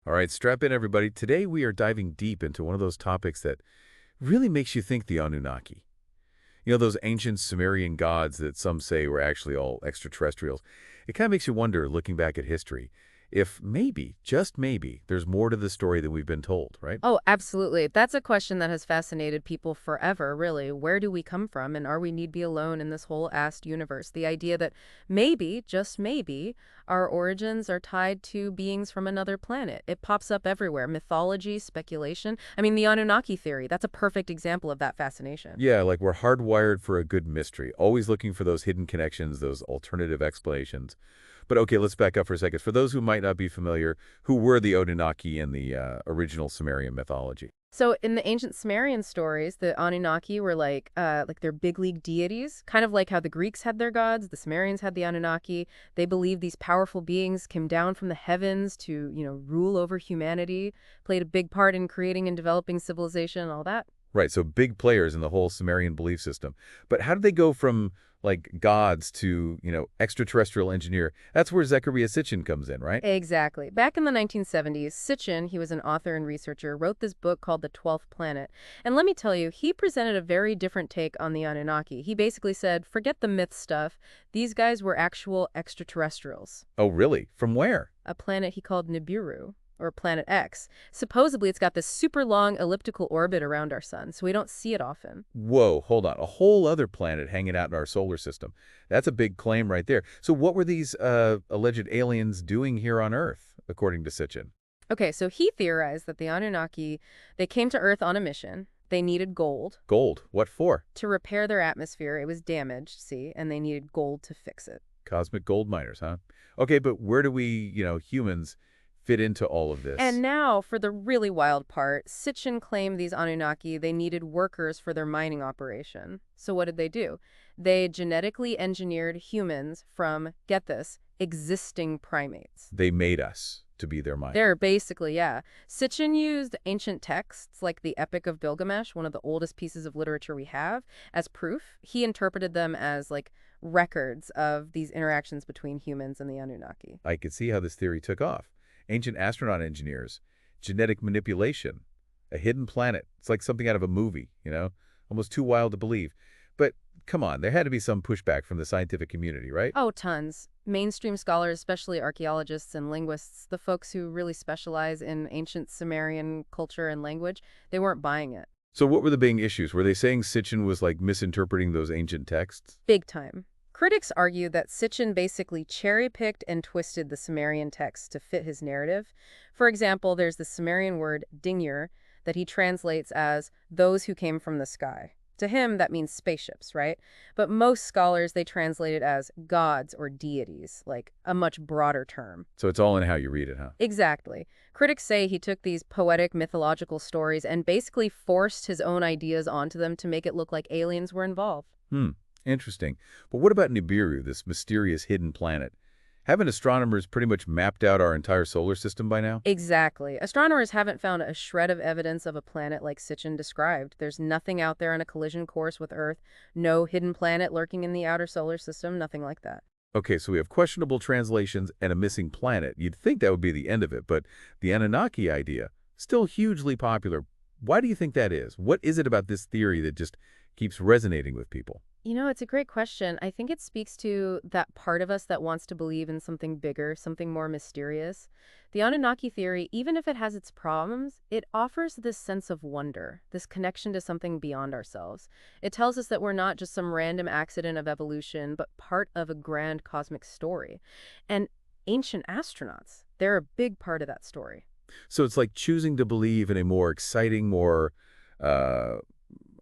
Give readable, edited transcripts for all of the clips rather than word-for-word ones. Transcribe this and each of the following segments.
All right, strap in, everybody. Today we are diving deep into one of those topics that really makes you think the Anunnaki. You know, those ancient Sumerian gods that some say were actually all extraterrestrials. It kind of makes you wonder, looking back at history, if maybe, just maybe, there's more to the story than we've been told, right? Oh, absolutely. That's a question that has fascinated people forever, really. Where do we come from, and are we need be alone in this whole vast universe? The idea that maybe, just maybe, our origins are tied to beings from another planet. It pops up everywhere. Mythology, speculation. I mean, the Anunnaki theory, that's a perfect example of that fascination. Yeah, like we're hardwired for a good mystery, always looking for those hidden connections, those alternative explanations. But okay, let's back up for a second. For those who might not be familiar, who were the Anunnaki in the original Sumerian mythology? So in the ancient Sumerian stories, the Anunnaki were like their big league deities, kind of like how the Greeks had their gods, the Sumerians had the Anunnaki. They believed these powerful beings came down from the heavens to, rule over humanity, played a big part in creating and developing civilization and all that. Right, so big players in the whole Sumerian belief system. But how did they go from, like, gods to, extraterrestrial engineer? That's where Zecharia Sitchin comes in, right? Exactly. Back in the 1970s, Sitchin, he was an author and researcher, wrote this book called The 12th Planet. And let me tell you, he presented a very different take on the Anunnaki. He basically said, forget the myth stuff. These guys were actual extraterrestrials. Oh, really? From where? A planet he called Nibiru, or Planet X. Supposedly, it's got this super long elliptical orbit around our sun, so we don't see it often. Whoa, hold on. A whole other planet hanging out in our solar system. That's a big claim right there. So what were these alleged aliens doing here on Earth, according to Sitchin? Okay, so he theorized that the Anunnaki, they came to Earth on a mission. They needed gold Gold. What for? to repair their atmosphere. It was damaged, see, and they needed gold to fix it. Cosmic gold miners, huh? Okay, but where do we, humans, fit into all of And this? now, for the really wild part, Sitchin claimed these Anunnaki, they needed workers for their mining operation. So what did they do? They genetically engineered humans from, get this, existing primates. They made us to be their miners. They're basically, yeah. Sitchin used ancient texts like the Epic of Gilgamesh, one of the oldest pieces of literature we have, as proof. He interpreted them as like records of these interactions between humans and the Anunnaki. I could see how this theory took off. Ancient astronaut engineers, genetic manipulation, a hidden planet. It's like something out of a movie, Almost too wild to believe. But come on, there had to be some pushback from the scientific community, right? Oh, tons. Mainstream scholars, especially archaeologists and linguists, the folks who really specialize in ancient Sumerian culture and language, they weren't buying it. So what were the big issues? Were they saying Sitchin was like misinterpreting those ancient texts? Big time. Critics argue that Sitchin basically cherry-picked and twisted the Sumerian text to fit his narrative. For example, there's the Sumerian word dingyur that he translates as those who came from the sky. To him, that means spaceships, right? But most scholars, they translate it as gods or deities, like a much broader term. So it's all in how you read it, huh? Exactly. Critics say he took these poetic mythological stories and basically forced his own ideas onto them to make it look like aliens were involved. Hmm, interesting. But what about Nibiru, this mysterious hidden planet? Haven't astronomers pretty much mapped out our entire solar system by now? Exactly. Astronomers haven't found a shred of evidence of a planet like Sitchin described. There's nothing out there on a collision course with Earth, no hidden planet lurking in the outer solar system, nothing like that. Okay, so we have questionable translations and a missing planet. You'd think that would be the end of it, but the Anunnaki idea, still hugely popular. Why do you think that is? What is it about this theory that just keeps resonating with people? It's a great question. I think it speaks to that part of us that wants to believe in something bigger, something more mysterious. The Anunnaki theory, even if it has its problems, it offers this sense of wonder, this connection to something beyond ourselves. It tells us that we're not just some random accident of evolution, but part of a grand cosmic story. And ancient astronauts, they're a big part of that story. So it's like choosing to believe in a more exciting, more, uh,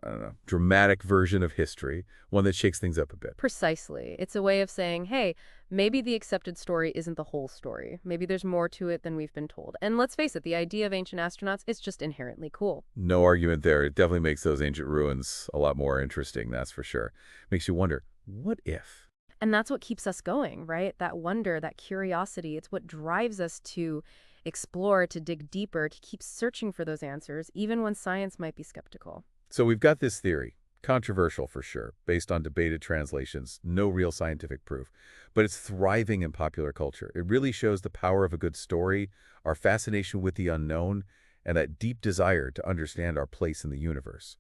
I don't know, dramatic version of history, one that shakes things up a bit. Precisely. It's a way of saying, hey, maybe the accepted story isn't the whole story. Maybe there's more to it than we've been told. And let's face it, the idea of ancient astronauts is just inherently cool. No argument there. It definitely makes those ancient ruins a lot more interesting, that's for sure. Makes you wonder, what if? And that's what keeps us going, right? That wonder, that curiosity, it's what drives us to explore, to dig deeper, to keep searching for those answers, even when science might be skeptical. So we've got this theory. Controversial for sure, based on debated translations, no real scientific proof. But it's thriving in popular culture. It really shows the power of a good story, our fascination with the unknown, and that deep desire to understand our place in the universe.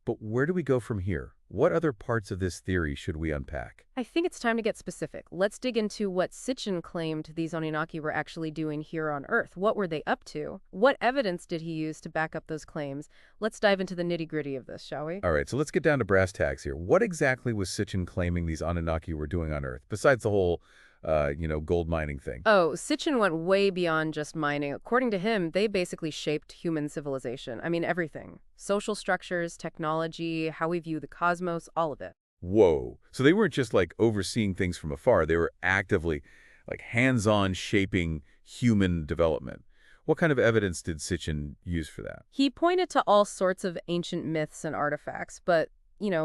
But where do we go from here? What other parts of this theory should we unpack? I think it's time to get specific. Let's dig into what Sitchin claimed these Anunnaki were actually doing here on Earth. What were they up to? What evidence did he use to back up those claims? Let's dive into the nitty-gritty of this, shall we? All right, so let's get down to brass tacks here. What exactly was Sitchin claiming these Anunnaki were doing on Earth, besides the whole, gold mining thing? Oh, Sitchin went way beyond just mining. According to him, they basically shaped human civilization. I mean, everything. Social structures, technology, how we view the cosmos, all of it. Whoa. So they weren't just like overseeing things from afar. They were actively, like hands-on shaping human development. What kind of evidence did Sitchin use for that? He pointed to all sorts of ancient myths and artifacts, but,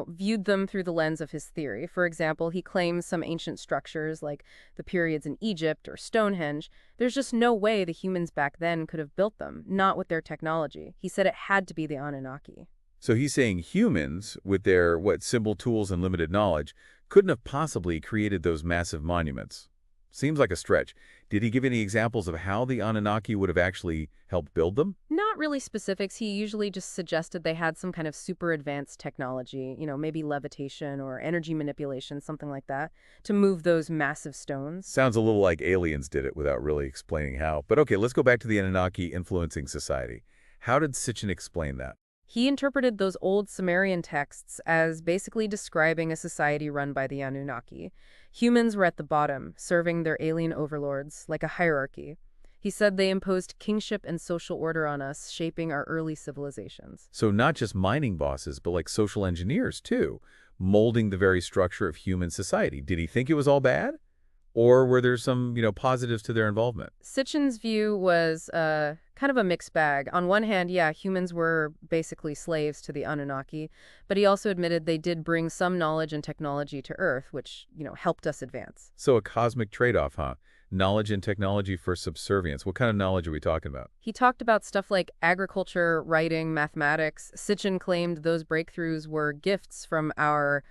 viewed them through the lens of his theory. For example, he claims some ancient structures, like the pyramids in Egypt or Stonehenge. There's just no way the humans back then could have built them, not with their technology. He said it had to be the Anunnaki. So he's saying humans, with their, simple tools and limited knowledge, couldn't have possibly created those massive monuments. Seems like a stretch. Did he give any examples of how the Anunnaki would have actually helped build them? Not really specifics. He usually just suggested they had some kind of super advanced technology, maybe levitation or energy manipulation, something like that, to move those massive stones. Sounds a little like aliens did it without really explaining how. But okay, let's go back to the Anunnaki influencing society. How did Sitchin explain that? He interpreted those old Sumerian texts as basically describing a society run by the Anunnaki. Humans were at the bottom, serving their alien overlords, like a hierarchy. He said they imposed kingship and social order on us, shaping our early civilizations. So not just mining bosses, but like social engineers too, molding the very structure of human society. Did he think it was all bad? Or were there some, positives to their involvement? Sitchin's view was kind of a mixed bag. On one hand, yeah, humans were basically slaves to the Anunnaki, but he also admitted they did bring some knowledge and technology to Earth, which, helped us advance. So a cosmic trade-off, huh? Knowledge and technology for subservience. What kind of knowledge are we talking about? He talked about stuff like agriculture, writing, mathematics. Sitchin claimed those breakthroughs were gifts from our,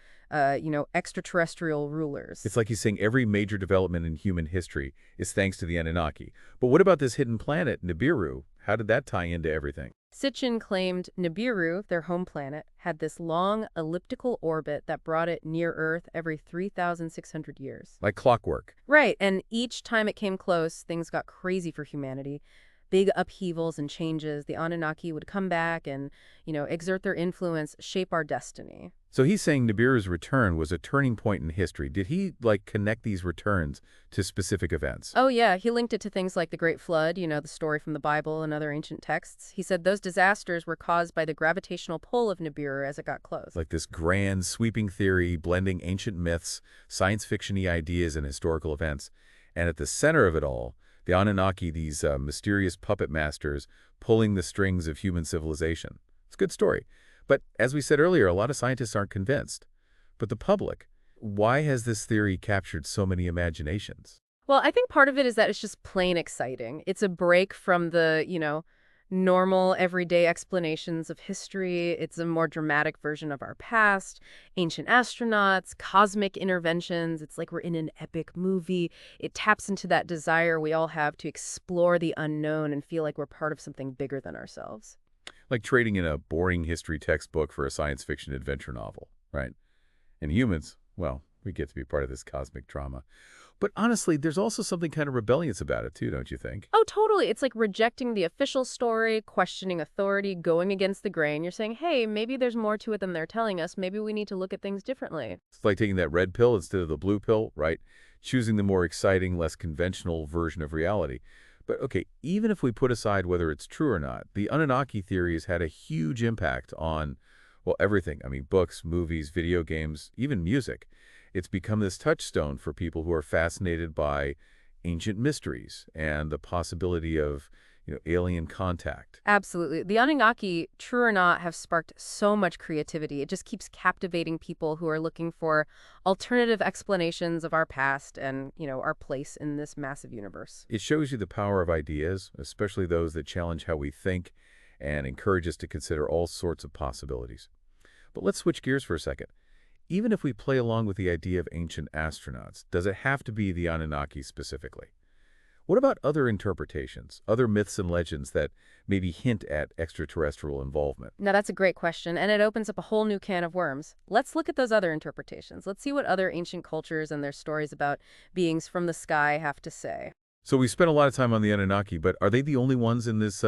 extraterrestrial rulers. It's like he's saying every major development in human history is thanks to the Anunnaki. But what about this hidden planet, Nibiru? How did that tie into everything? Sitchin claimed Nibiru, their home planet, had this long elliptical orbit that brought it near Earth every 3,600 years. Like clockwork. Right, and each time it came close, things got crazy for humanity. Big upheavals and changes. The Anunnaki would come back and, exert their influence, shape our destiny. So he's saying Nibiru's return was a turning point in history. Did he, connect these returns to specific events? Oh, yeah, he linked it to things like the Great Flood, the story from the Bible and other ancient texts. He said those disasters were caused by the gravitational pull of Nibiru as it got close. Like this grand, sweeping theory, blending ancient myths, science fiction-y ideas, and historical events. And at the center of it all, the Anunnaki, these mysterious puppet masters pulling the strings of human civilization. It's a good story. But as we said earlier, a lot of scientists aren't convinced. But the public, why has this theory captured so many imaginations? Well, I think part of it is that it's just plain exciting. It's a break from the, normal, everyday explanations of history. It's a more dramatic version of our past, ancient astronauts, cosmic interventions. It's like we're in an epic movie. It taps into that desire we all have to explore the unknown and feel like we're part of something bigger than ourselves. Like trading in a boring history textbook for a science fiction adventure novel, right? And humans, well, we get to be part of this cosmic drama. But honestly, there's also something kind of rebellious about it too, don't you think? Oh, totally. It's like rejecting the official story, questioning authority, going against the grain. You're saying, hey, maybe there's more to it than they're telling us. Maybe we need to look at things differently. It's like taking that red pill instead of the blue pill, right? Choosing the more exciting, less conventional version of reality. But okay, even if we put aside whether it's true or not, the Anunnaki theory has had a huge impact on, well, everything. I mean, books, movies, video games, even music. It's become this touchstone for people who are fascinated by ancient mysteries and the possibility of, alien contact. Absolutely. The Anunnaki, true or not, have sparked so much creativity. It just keeps captivating people who are looking for alternative explanations of our past and, our place in this massive universe. It shows you the power of ideas, especially those that challenge how we think and encourage us to consider all sorts of possibilities. But let's switch gears for a second. Even if we play along with the idea of ancient astronauts, does it have to be the Anunnaki specifically? What about other interpretations, other myths and legends that maybe hint at extraterrestrial involvement? Now, that's a great question, and it opens up a whole new can of worms. Let's look at those other interpretations. Let's see what other ancient cultures and their stories about beings from the sky have to say. So we spent a lot of time on the Anunnaki, but are they the only ones in this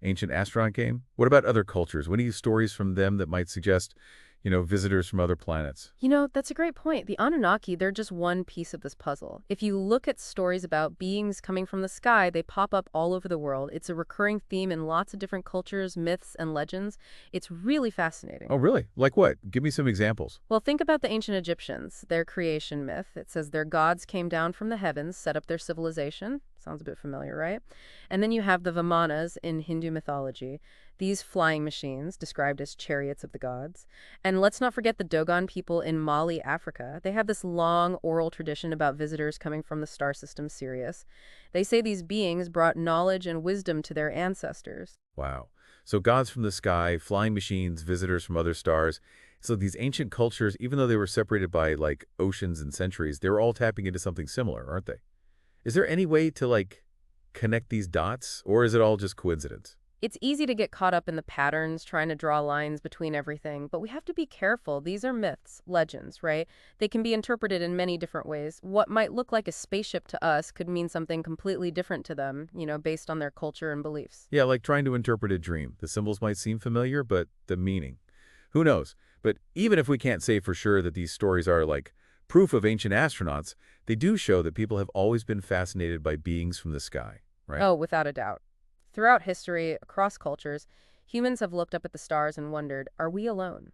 ancient astronaut game? What about other cultures? What are stories from them that might suggest, visitors from other planets? That's a great point. The Anunnaki, they're just one piece of this puzzle. If you look at stories about beings coming from the sky, they pop up all over the world. It's a recurring theme in lots of different cultures, myths, and legends. It's really fascinating. Oh, really? Like what? Give me some examples. Well, think about the ancient Egyptians, their creation myth. It says their gods came down from the heavens, set up their civilization. Sounds a bit familiar, right? And then you have the Vimanas in Hindu mythology, these flying machines described as chariots of the gods. And let's not forget the Dogon people in Mali, Africa. They have this long oral tradition about visitors coming from the star system Sirius. They say these beings brought knowledge and wisdom to their ancestors. Wow. So gods from the sky, flying machines, visitors from other stars. So these ancient cultures, even though they were separated by like oceans and centuries, they were all tapping into something similar, aren't they? Is there any way to connect these dots, or is it all just coincidence? It's easy to get caught up in the patterns, trying to draw lines between everything, but we have to be careful. These are myths, legends, right? They can be interpreted in many different ways. What might look like a spaceship to us could mean something completely different to them, based on their culture and beliefs. Yeah, like trying to interpret a dream. The symbols might seem familiar, but the meaning, who knows? But even if we can't say for sure that these stories are like proof of ancient astronauts, they do show that people have always been fascinated by beings from the sky, right? Oh, without a doubt. Throughout history, across cultures, humans have looked up at the stars and wondered, are we alone?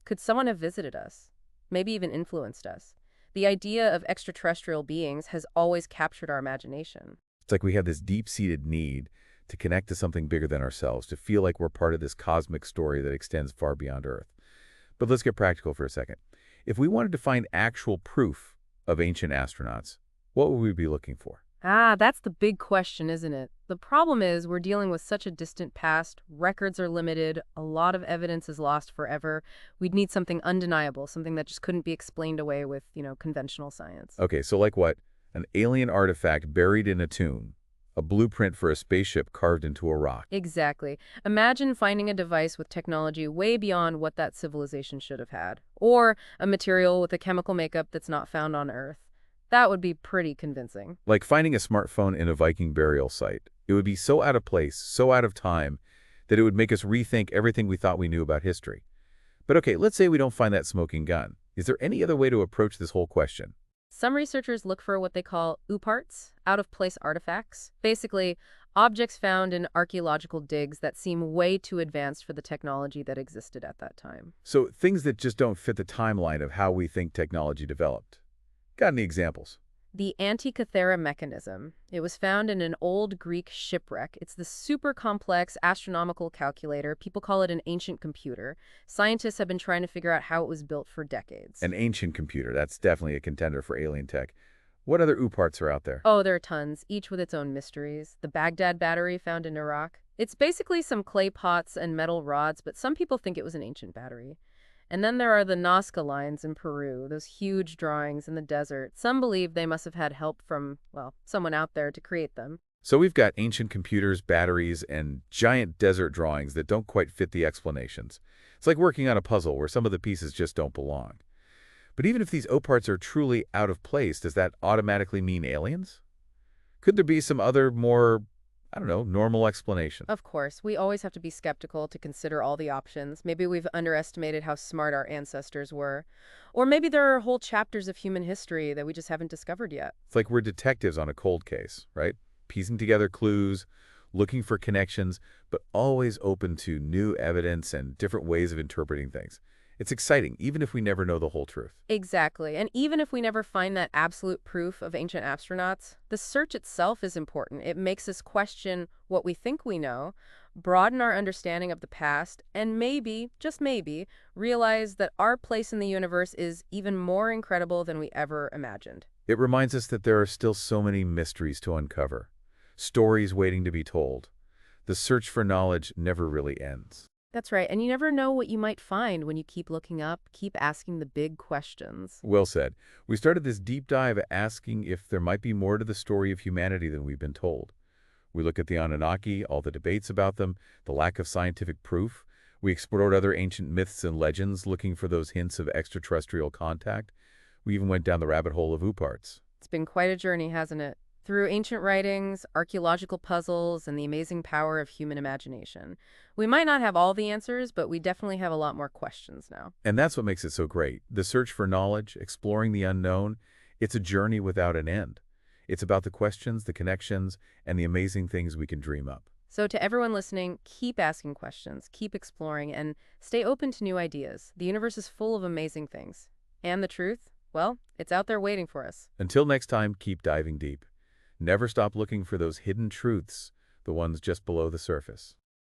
Could someone have visited us? Maybe even influenced us? The idea of extraterrestrial beings has always captured our imagination. It's like we have this deep-seated need to connect to something bigger than ourselves, to feel like we're part of this cosmic story that extends far beyond Earth. But let's get practical for a second. If we wanted to find actual proof of ancient astronauts, what would we be looking for? That's the big question, isn't it? The problem is we're dealing with such a distant past, records are limited, a lot of evidence is lost forever. We'd need something undeniable, something that just couldn't be explained away with, conventional science. Okay, so like what? An alien artifact buried in a tomb, a blueprint for a spaceship carved into a rock. Exactly. Imagine finding a device with technology way beyond what that civilization should have had, or a material with a chemical makeup that's not found on Earth. That would be pretty convincing. Like finding a smartphone in a Viking burial site. It would be so out of place, so out of time, that it would make us rethink everything we thought we knew about history. But okay, let's say we don't find that smoking gun. Is there any other way to approach this whole question? Some researchers look for what they call OOPArts, out-of-place artifacts. Basically, objects found in archaeological digs that seem way too advanced for the technology that existed at that time. So things that just don't fit the timeline of how we think technology developed. Got any examples? The Antikythera mechanism. It was found in an old Greek shipwreck. It's the super complex astronomical calculator. People call it an ancient computer. Scientists have been trying to figure out how it was built for decades. An ancient computer. That's definitely a contender for alien tech. What other OOPArts are out there? Oh, there are tons, each with its own mysteries. The Baghdad battery found in Iraq. It's basically some clay pots and metal rods, but some people think it was an ancient battery. And then there are the Nazca lines in Peru, those huge drawings in the desert. Some believe they must have had help from, well, someone out there to create them. So we've got ancient computers, batteries, and giant desert drawings that don't quite fit the explanations. It's like working on a puzzle where some of the pieces just don't belong. But even if these OOPArts are truly out of place, does that automatically mean aliens? Could there be some other more, I don't know, normal explanation? Of course, we always have to be skeptical to consider all the options. Maybe we've underestimated how smart our ancestors were. Or maybe there are whole chapters of human history that we just haven't discovered yet. It's like we're detectives on a cold case, right? Piecing together clues, looking for connections, but always open to new evidence and different ways of interpreting things. It's exciting, even if we never know the whole truth. Exactly. And even if we never find that absolute proof of ancient astronauts, the search itself is important. It makes us question what we think we know, broaden our understanding of the past, and maybe, just maybe, realize that our place in the universe is even more incredible than we ever imagined. It reminds us that there are still so many mysteries to uncover, stories waiting to be told. The search for knowledge never really ends. That's right. And you never know what you might find when you keep looking up, keep asking the big questions. Well said. We started this deep dive asking if there might be more to the story of humanity than we've been told. We look at the Anunnaki, all the debates about them, the lack of scientific proof. We explored other ancient myths and legends looking for those hints of extraterrestrial contact. We even went down the rabbit hole of OOPArts. It's been quite a journey, hasn't it? Through ancient writings, archaeological puzzles, and the amazing power of human imagination. We might not have all the answers, but we definitely have a lot more questions now. And that's what makes it so great. The search for knowledge, exploring the unknown, it's a journey without an end. It's about the questions, the connections, and the amazing things we can dream up. So, to everyone listening, keep asking questions, keep exploring, and stay open to new ideas. The universe is full of amazing things. And the truth? Well, it's out there waiting for us. Until next time, keep diving deep. Never stop looking for those hidden truths, the ones just below the surface.